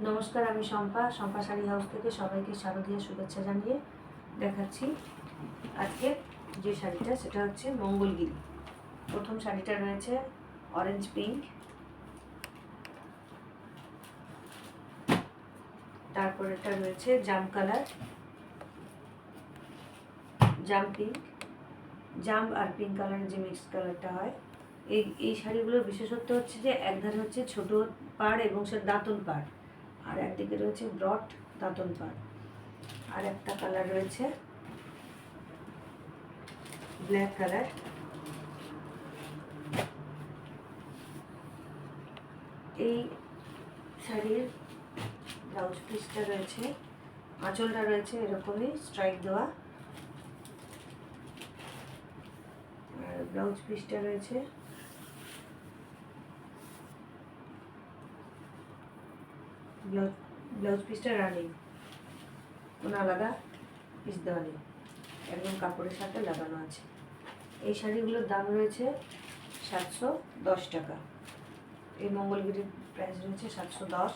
নমস্কার, আমি শম্পা শাড়ি হাউস থেকে সবাইকে শারদীয় শুভেচ্ছা জানিয়ে দেখাচ্ছি আজকে যে শাড়িটা, সেটা হচ্ছে মঙ্গলগিরি। প্রথম শাড়িটা রয়েছে অরেঞ্জ পিঙ্ক, তারপর এটা রয়েছে জাম কালার, জাম পিঙ্ক, জাম আর পিঙ্ক কালারের যে মিক্সড কালারটা হয়। এই শাড়িগুলোর বিশেষত্ব হচ্ছে যে একধারে হচ্ছে ছোট পাড় এবং সে দাঁতন পাড়, আর একদিকে রয়েছে ব্রড দাঁতন পাড়। আর একটা কালার রয়েছে ব্ল্যাক কালার। এই শাড়ির ব্লাউজ পিসটা রয়েছে, আঁচলটা রয়েছে এরকমই স্ট্রাইক দেওয়া, আর ব্লাউজ পিসটা রয়েছে ব্লাউজ পিসটা রানিং, কোনো আলাদা পিস দেওয়া নেই, একদম কাপড়ের সাথে লাগানো আছে। এই শাড়িগুলোর দাম রয়েছে 710 টাকা। এই মঙ্গলগিরির প্রাইস রয়েছে 710।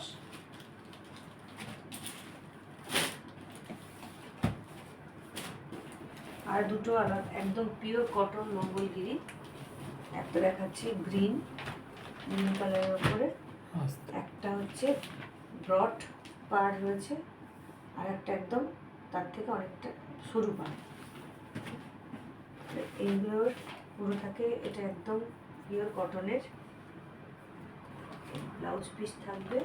আর দুটো আলাদা একদম পিওর কটন মঙ্গলগিরি, একটা দেখাচ্ছি গ্রিন কালারের উপরে, একটা হচ্ছে ব্রড পাড় রয়েছে, আর একটা একদম তার থেকে অনেকটা সরু পাড়। এইগুলোর পুরো থাকে, এটা একদম পিওর কটনের। ব্লাউজ পিস থাকবে,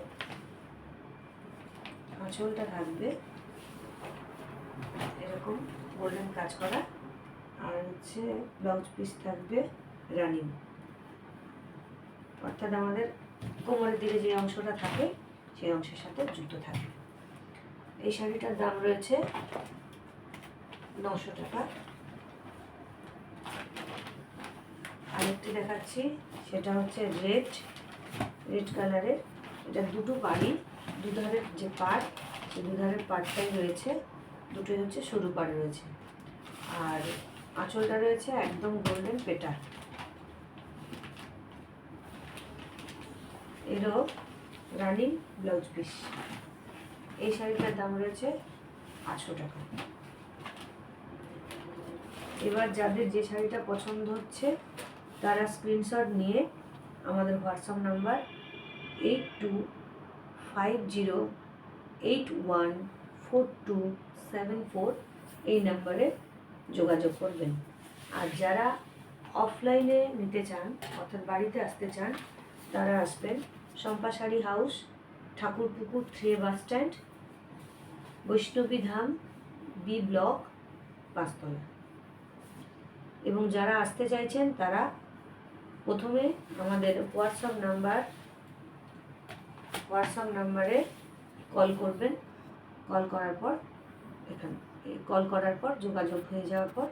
আঁচলটা থাকবে এরকম গোল্ডেন কাজ করা, আর হচ্ছে ব্লাউজ পিস থাকবে রানিং, অর্থাৎ আমাদের কোমরের দিকে যে অংশটা থাকে সেই অংশের সাথে যুক্ত থাকে। এই শাড়িটার দাম রয়েছে 900 টাকা। আরেকটি দেখাচ্ছি, সেটা হচ্ছে রেড কালারের। এটা দুটো পাড়ি, দুধারের যে পাড়, সেই দুধারের পাড়টাই রয়েছে, দুটোই হচ্ছে সরু পাড় রয়েছে, আর আঁচলটা রয়েছে একদম গোল্ডেন পেটার। এরও রানিং ব্লাউজ পিস। এই শাড়িটার দাম রয়েছে 800 টাকা। এবার যাদের যে শাড়িটা পছন্দ হচ্ছে তারা স্ক্রিনশট নিয়ে আমাদের হোয়াটসঅ্যাপ নাম্বার 8250814274 এই নাম্বারে যোগাযোগ করবেন। আর যারা অফলাইনে নিতে চান, অর্থাৎ বাড়িতে আসতে চান, তারা আসবেন Shampa sari house, Thakurpukur 3 bus stand, Baishnabi Dham, B block, 5 তলা। এবং যারা আসতে চাইছেন তারা প্রথমে আমাদের হোয়াটসঅ্যাপ নাম্বারে কল করবেন। কল করার পর যোগাযোগ হয়ে যাওয়ার পর